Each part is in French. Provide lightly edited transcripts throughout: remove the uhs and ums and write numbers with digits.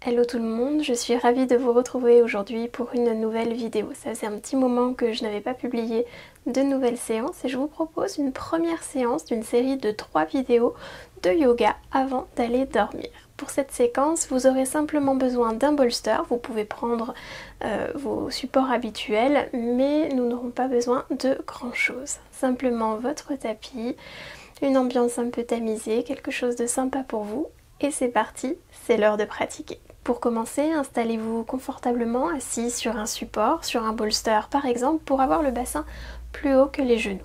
Hello tout le monde, je suis ravie de vous retrouver aujourd'hui pour une nouvelle vidéo. Ça faisait un petit moment que je n'avais pas publié de nouvelles séances et je vous propose une première séance d'une série de 3 vidéos de yoga avant d'aller dormir. Pour cette séquence, vous aurez simplement besoin d'un bolster, vous pouvez prendre vos supports habituels, mais nous n'aurons pas besoin de grand chose. Simplement votre tapis, une ambiance un peu tamisée, quelque chose de sympa pour vous. Et c'est parti, c'est l'heure de pratiquer. Pour commencer, installez-vous confortablement assis sur un support, sur un bolster par exemple, pour avoir le bassin plus haut que les genoux.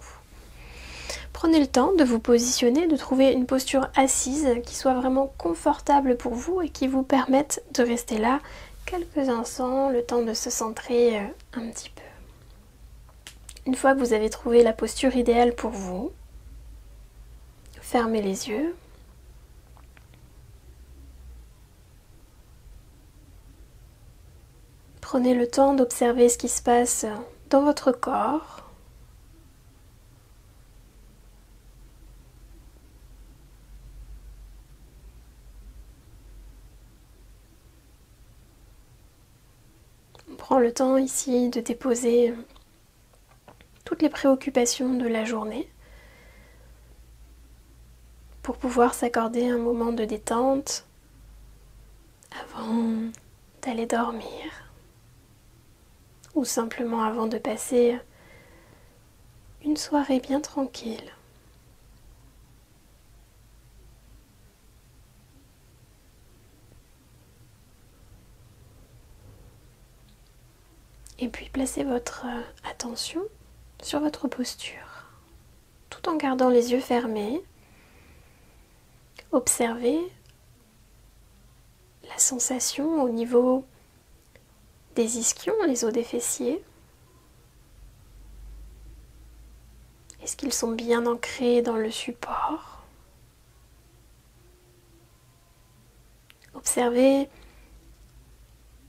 Prenez le temps de vous positionner, de trouver une posture assise qui soit vraiment confortable pour vous et qui vous permette de rester là quelques instants, le temps de se centrer un petit peu. Une fois que vous avez trouvé la posture idéale pour vous, fermez les yeux. Prenez le temps d'observer ce qui se passe dans votre corps. On prend le temps ici de déposer toutes les préoccupations de la journée pour pouvoir s'accorder un moment de détente avant d'aller dormir ou simplement avant de passer une soirée bien tranquille. Et puis placez votre attention sur votre posture, tout en gardant les yeux fermés. Observez la sensation au niveau des ischions, les os des fessiers. Est-ce qu'ils sont bien ancrés dans le support? Observez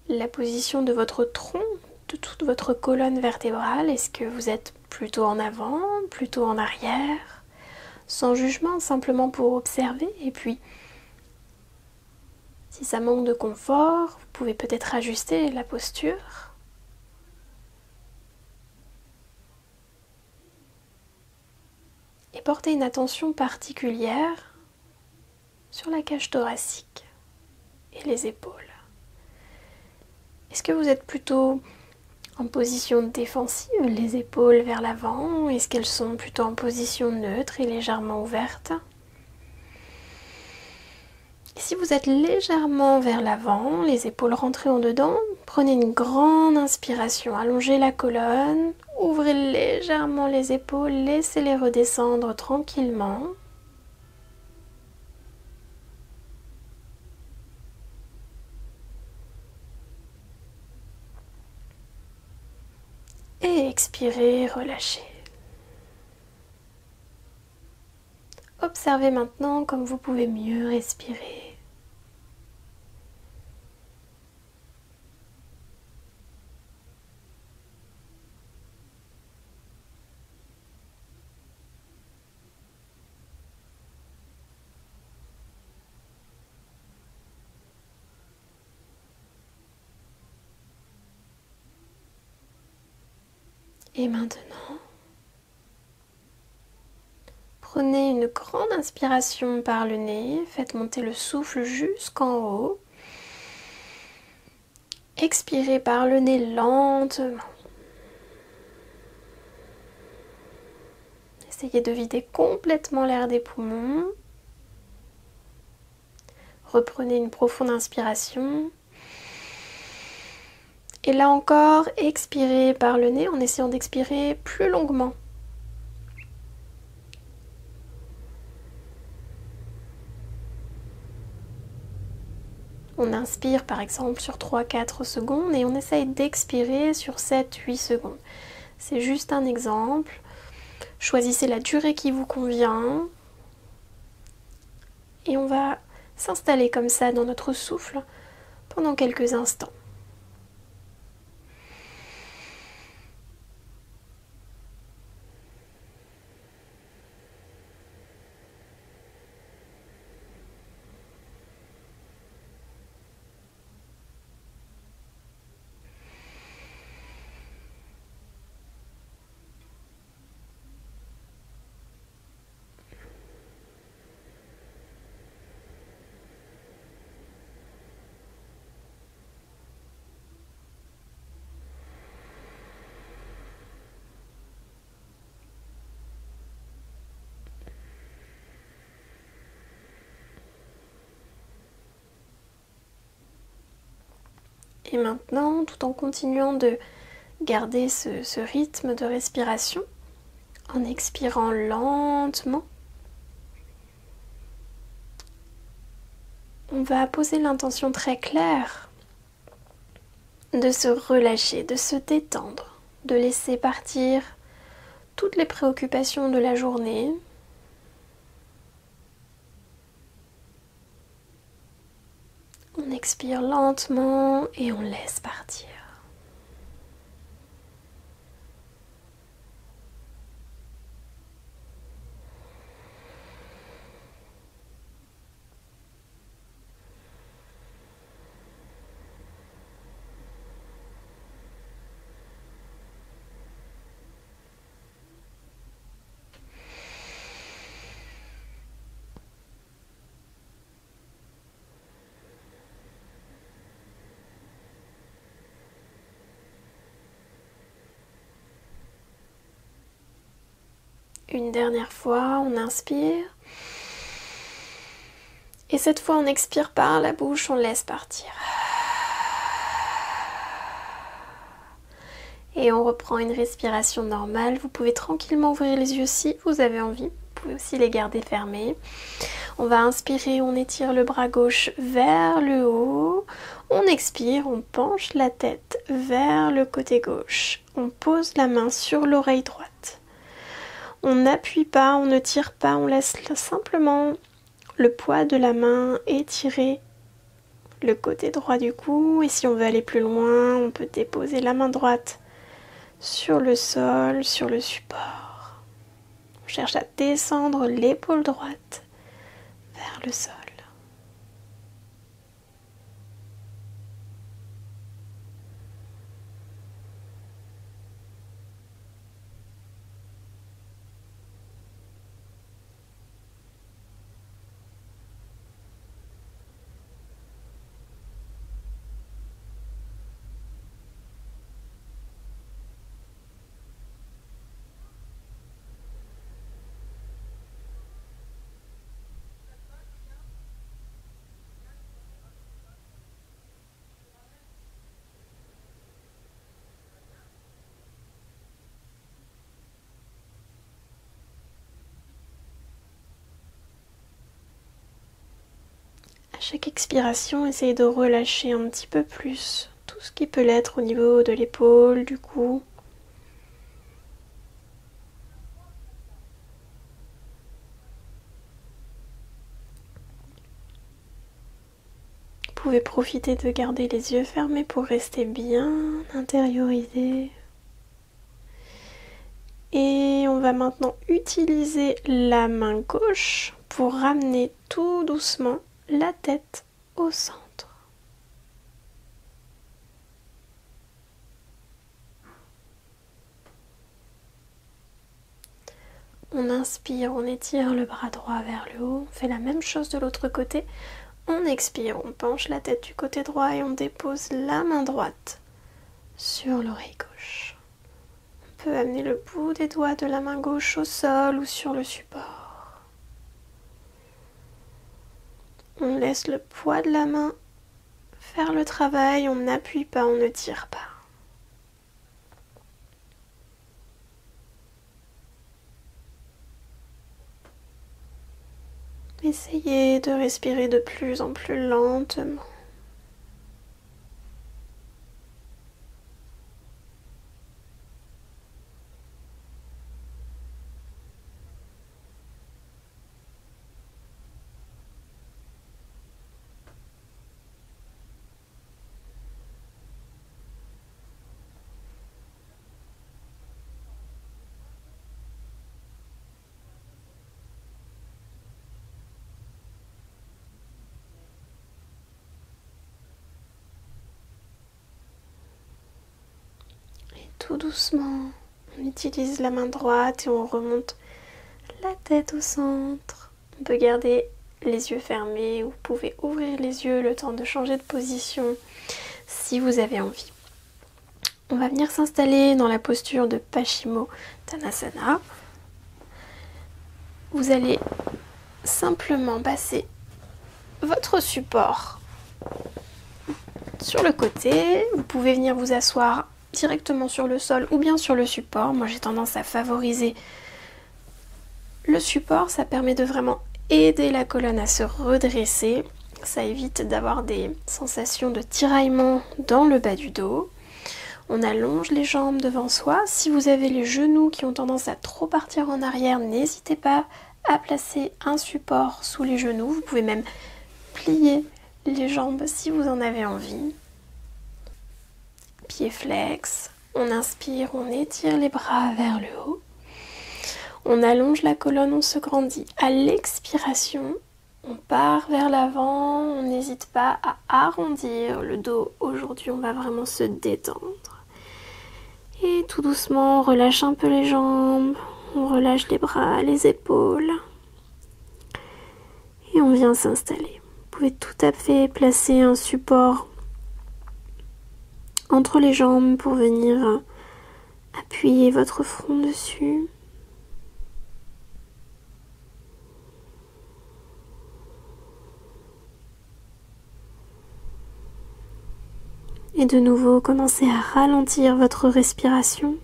la position de votre tronc, de toute votre colonne vertébrale. Est-ce que vous êtes plutôt en avant, plutôt en arrière? Sans jugement, simplement pour observer. Et puis, si ça manque de confort, vous pouvez peut-être ajuster la posture. Et porter une attention particulière sur la cage thoracique et les épaules. Est-ce que vous êtes plutôt en position défensive, les épaules vers l'avant? Est-ce qu'elles sont plutôt en position neutre et légèrement ouverte? Et si vous êtes légèrement vers l'avant, les épaules rentrées en dedans, prenez une grande inspiration, allongez la colonne, ouvrez légèrement les épaules, laissez-les redescendre tranquillement. Et expirez, relâchez. Observez maintenant comme vous pouvez mieux respirer. Et maintenant, prenez une grande inspiration par le nez, faites monter le souffle jusqu'en haut. Expirez par le nez lentement. Essayez de vider complètement l'air des poumons. Reprenez une profonde inspiration. Et là encore, expirez par le nez en essayant d'expirer plus longuement. On inspire par exemple sur 3-4 secondes et on essaye d'expirer sur 7-8 secondes. C'est juste un exemple. Choisissez la durée qui vous convient. Et on va s'installer comme ça dans notre souffle pendant quelques instants. Et maintenant, tout en continuant de garder ce rythme de respiration, en expirant lentement, on va poser l'intention très claire de se relâcher, de se détendre, de laisser partir toutes les préoccupations de la journée. On expire lentement et on laisse partir. Une dernière fois, on inspire. Et cette fois, on expire par la bouche, on laisse partir. Et on reprend une respiration normale. Vous pouvez tranquillement ouvrir les yeux si vous avez envie. Vous pouvez aussi les garder fermés. On va inspirer, on étire le bras gauche vers le haut. On expire, on penche la tête vers le côté gauche. On pose la main sur l'oreille droite. On n'appuie pas, on ne tire pas, on laisse simplement le poids de la main étirer le côté droit du cou. Et si on veut aller plus loin, on peut déposer la main droite sur le sol, sur le support. On cherche à descendre l'épaule droite vers le sol. À chaque expiration, essayez de relâcher un petit peu plus tout ce qui peut l'être au niveau de l'épaule, du cou. Vous pouvez profiter de garder les yeux fermés pour rester bien intériorisé. Et on va maintenant utiliser la main gauche pour ramener tout doucement la tête au centre. On inspire, on étire le bras droit vers le haut. On fait la même chose de l'autre côté. On expire, on penche la tête du côté droit et on dépose la main droite sur l'oreille gauche. On peut amener le bout des doigts de la main gauche au sol ou sur le support. On laisse le poids de la main faire le travail, on n'appuie pas, on ne tire pas. Essayez de respirer de plus en plus lentement. Tout doucement, on utilise la main droite et on remonte la tête au centre. On peut garder les yeux fermés ou vous pouvez ouvrir les yeux le temps de changer de position si vous avez envie. On va venir s'installer dans la posture de Paschimottanasana. Vous allez simplement passer votre support sur le côté. Vous pouvez venir vous asseoir directement sur le sol ou bien sur le support. Moi j'ai tendance à favoriser le support, ça permet de vraiment aider la colonne à se redresser. Ça évite d'avoir des sensations de tiraillement dans le bas du dos. On allonge les jambes devant soi. Si vous avez les genoux qui ont tendance à trop partir en arrière, n'hésitez pas à placer un support sous les genoux. Vous pouvez même plier les jambes si vous en avez envie. Pieds flex. On inspire, on étire les bras vers le haut. On allonge la colonne, on se grandit. À l'expiration, on part vers l'avant, on n'hésite pas à arrondir le dos. Aujourd'hui, on va vraiment se détendre. Et tout doucement, on relâche un peu les jambes, on relâche les bras, les épaules. Et on vient s'installer. Vous pouvez tout à fait placer un support entre les jambes pour venir appuyer votre front dessus. Et de nouveau, commencez à ralentir votre respiration.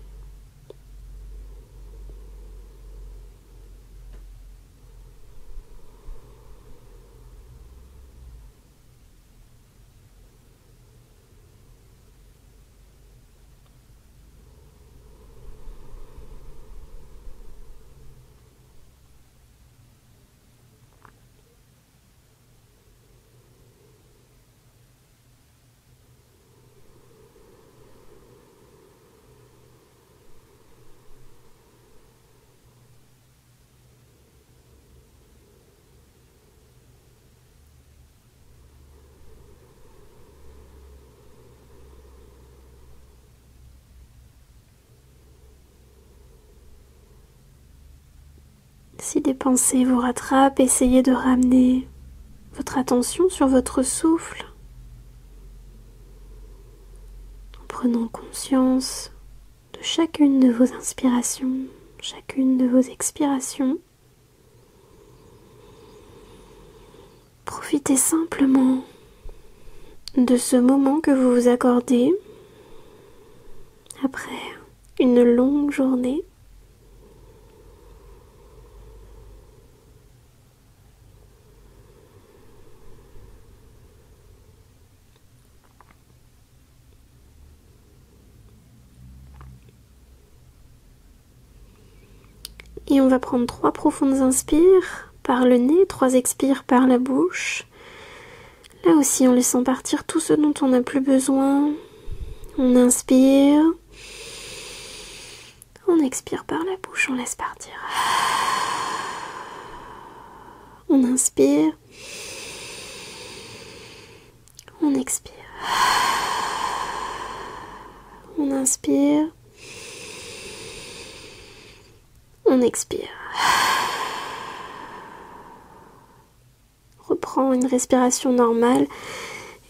Si des pensées vous rattrapent, essayez de ramener votre attention sur votre souffle, en prenant conscience de chacune de vos inspirations, chacune de vos expirations. Profitez simplement de ce moment que vous vous accordez après une longue journée. Et on va prendre 3 profondes inspires par le nez, 3 expires par la bouche. Là aussi, en laissant partir tout ce dont on n'a plus besoin. On inspire. On expire par la bouche, on laisse partir. On inspire. On expire. On inspire. On expire. Reprends une respiration normale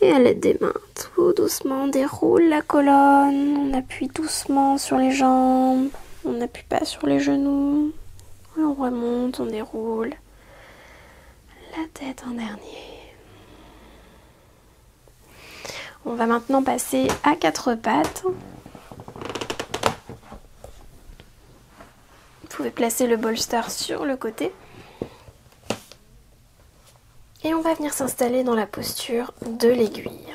et à l'aide des mains, tout doucement, on déroule la colonne, on appuie doucement sur les jambes, on n'appuie pas sur les genoux, et on remonte, on déroule la tête en dernier. On va maintenant passer à 4 pattes. Vous pouvez placer le bolster sur le côté. Et on va venir s'installer dans la posture de l'aiguille.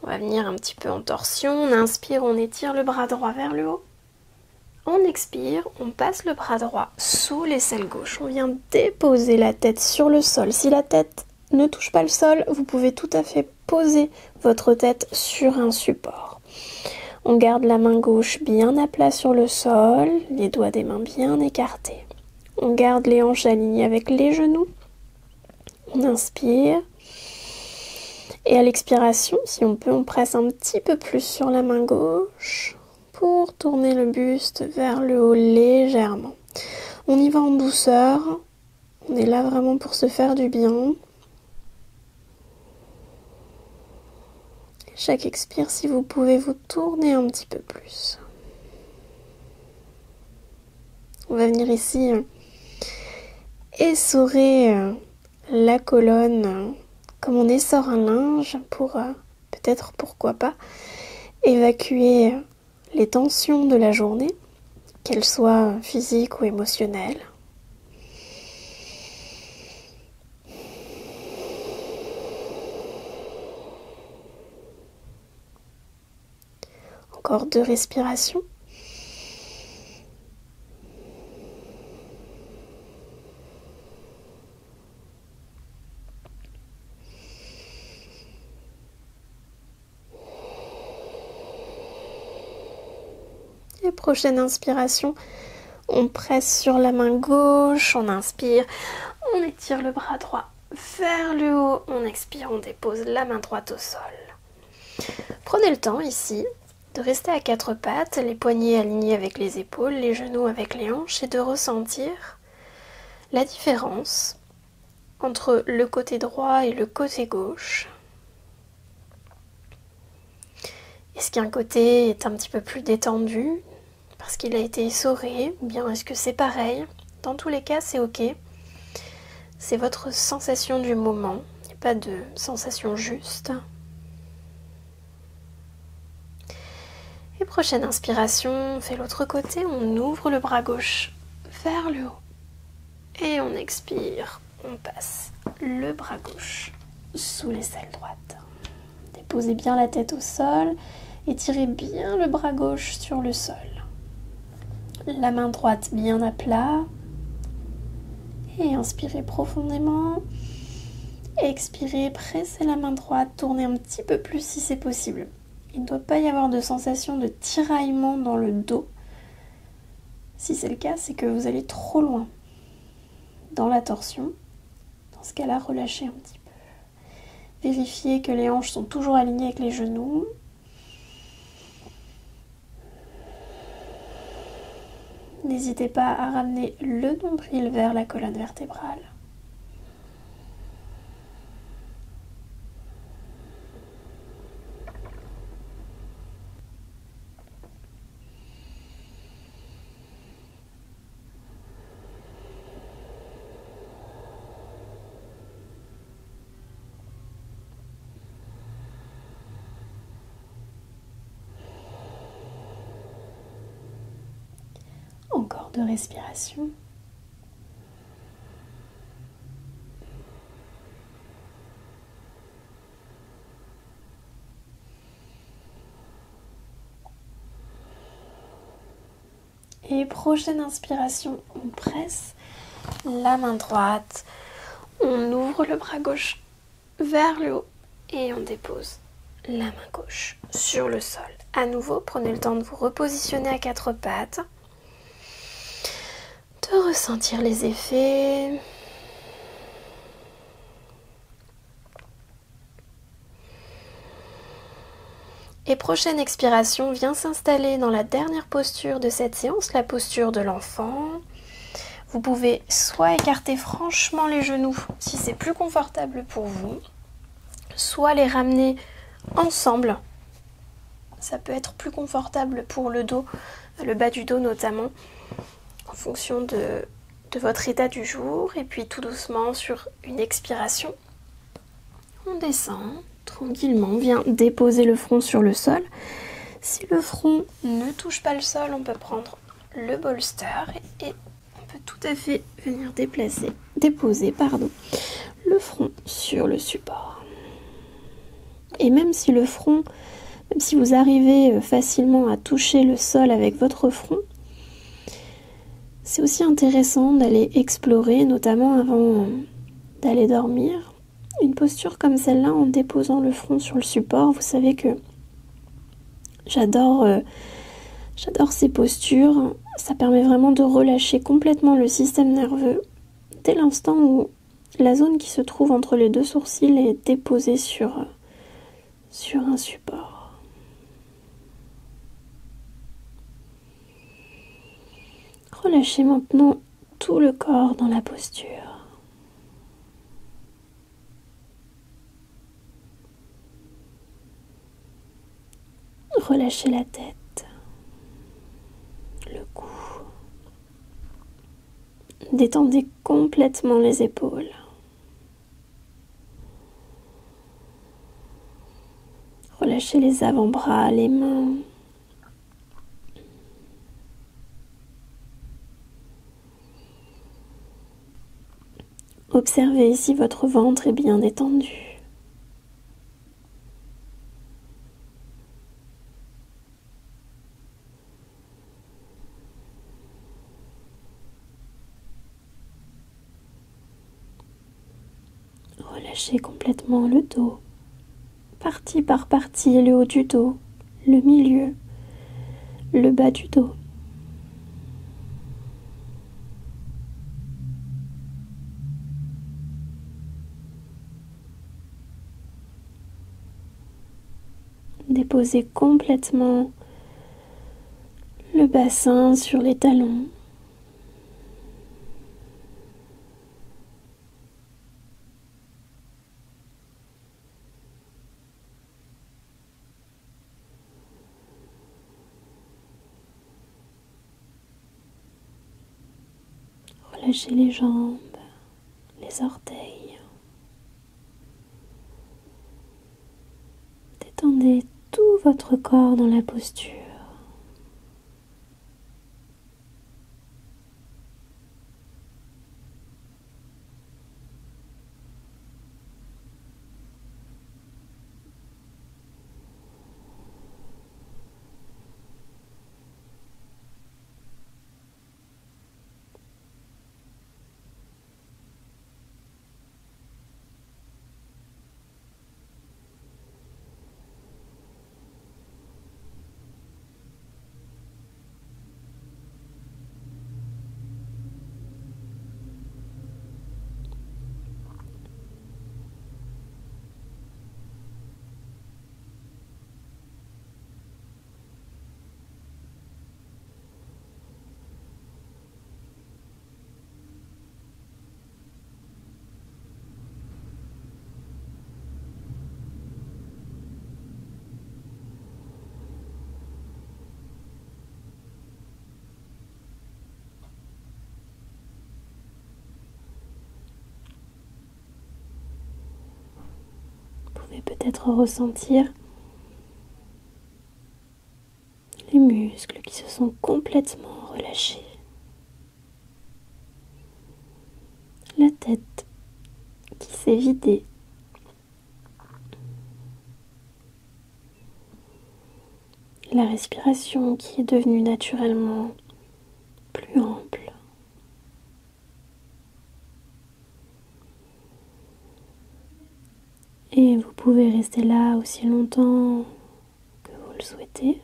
On va venir un petit peu en torsion. On inspire, on étire le bras droit vers le haut. On expire, on passe le bras droit sous l'aisselle gauche. On vient déposer la tête sur le sol. Si la tête ne touche pas le sol, vous pouvez tout à fait poser votre tête sur un support. On garde la main gauche bien à plat sur le sol, les doigts des mains bien écartés. On garde les hanches alignées avec les genoux. On inspire. Et à l'expiration, si on peut, on presse un petit peu plus sur la main gauche pour tourner le buste vers le haut légèrement. On y va en douceur. On est là vraiment pour se faire du bien. Chaque expire, si vous pouvez vous tourner un petit peu plus. On va venir ici essorer la colonne comme on essore un linge pour peut-être, pourquoi pas, évacuer les tensions de la journée, qu'elles soient physiques ou émotionnelles. Encore 2 respirations. Et prochaine inspiration, on presse sur la main gauche, on inspire, on étire le bras droit vers le haut, on expire, on dépose la main droite au sol. Prenez le temps ici de rester à 4 pattes, les poignets alignés avec les épaules, les genoux avec les hanches et de ressentir la différence entre le côté droit et le côté gauche. Est-ce qu'un côté est un petit peu plus détendu parce qu'il a été essoré, ou bien est-ce que c'est pareil? Dans tous les cas, c'est ok. C'est votre sensation du moment, il n'y a pas de sensation juste. Et prochaine inspiration, on fait l'autre côté, on ouvre le bras gauche vers le haut. Et on expire, on passe le bras gauche sous l'aisselle droite. Déposez bien la tête au sol, étirez bien le bras gauche sur le sol. La main droite bien à plat. Et inspirez profondément. Expirez, pressez la main droite, tournez un petit peu plus si c'est possible. Il ne doit pas y avoir de sensation de tiraillement dans le dos. Si c'est le cas, c'est que vous allez trop loin dans la torsion. Dans ce cas-là, relâchez un petit peu. Vérifiez que les hanches sont toujours alignées avec les genoux. N'hésitez pas à ramener le nombril vers la colonne vertébrale. Encore 2 respirations. Et prochaine inspiration, on presse la main droite, on ouvre le bras gauche vers le haut et on dépose la main gauche sur le sol. À nouveau, prenez le temps de vous repositionner à 4 pattes, de ressentir les effets. Et prochaine expiration, vient s'installer dans la dernière posture de cette séance, la posture de l'enfant. Vous pouvez soit écarter franchement les genoux si c'est plus confortable pour vous, soit les ramener ensemble. Ça peut être plus confortable pour le dos, le bas du dos notamment, en fonction de votre état du jour. Et puis tout doucement sur une expiration, on descend tranquillement, on vient déposer le front sur le sol. Si le front ne touche pas le sol, on peut prendre le bolster et on peut tout à fait venir déposer le front sur le support. Et même si vous arrivez facilement à toucher le sol avec votre front, c'est aussi intéressant d'aller explorer, notamment avant d'aller dormir, une posture comme celle-là en déposant le front sur le support. Vous savez que j'adore ces postures. Ça permet vraiment de relâcher complètement le système nerveux dès l'instant où la zone qui se trouve entre les 2 sourcils est déposée sur un support. Relâchez maintenant tout le corps dans la posture. Relâchez la tête, le cou. Détendez complètement les épaules. relâchez les avant-bras, les mains. Observez si votre ventre est bien détendu. Relâchez complètement le dos, partie par partie, le haut du dos, le milieu, le bas du dos. Déposez complètement le bassin sur les talons. Relâchez les jambes, les orteils. Détendez tout votre corps dans la posture. Vous pouvez peut-être ressentir les muscles qui se sont complètement relâchés. La tête qui s'est vidée. La respiration qui est devenue naturellement plus ample. Et vous pouvez rester là aussi longtemps que vous le souhaitez.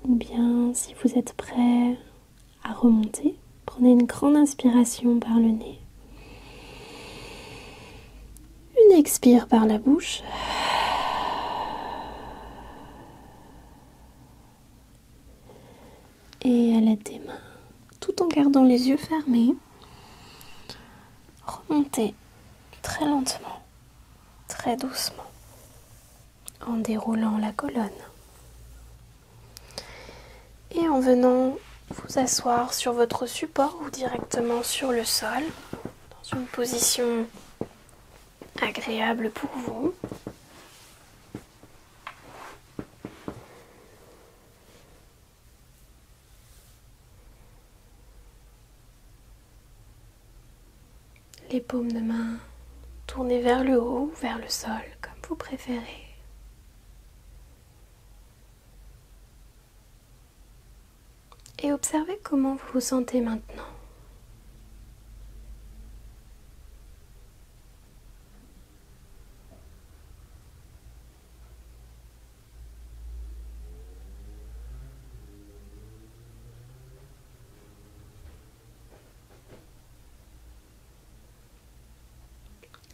Ou bien, si vous êtes prêt à remonter, prenez une grande inspiration par le nez. Une expire par la bouche. Et à l'aide des mains, tout en gardant les yeux fermés, remontez très lentement, très doucement, en déroulant la colonne. Et en venant vous asseoir sur votre support ou directement sur le sol, dans une position agréable pour vous. Les paumes de main tournées vers le haut ou vers le sol, comme vous préférez. Et observez comment vous vous sentez maintenant.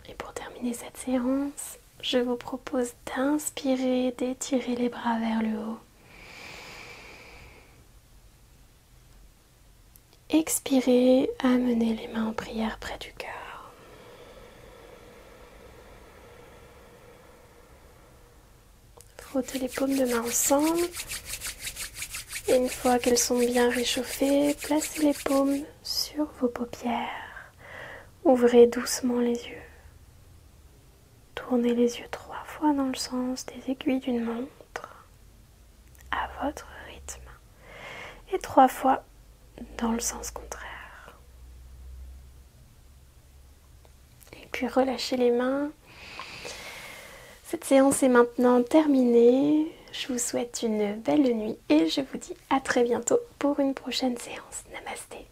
Et pour terminer cette séance, je vous propose d'inspirer, d'étirer les bras vers le haut. Expirez, amenez les mains en prière près du cœur. Frottez les paumes de main ensemble. Et une fois qu'elles sont bien réchauffées, placez les paumes sur vos paupières Ouvrez doucement les yeux. Tournez les yeux 3 fois dans le sens des aiguilles d'une montre à votre rythme et 3 fois dans le sens contraire. Et puis relâchez les mains. Cette séance est maintenant terminée. Je vous souhaite une belle nuit et je vous dis à très bientôt pour une prochaine séance. Namasté.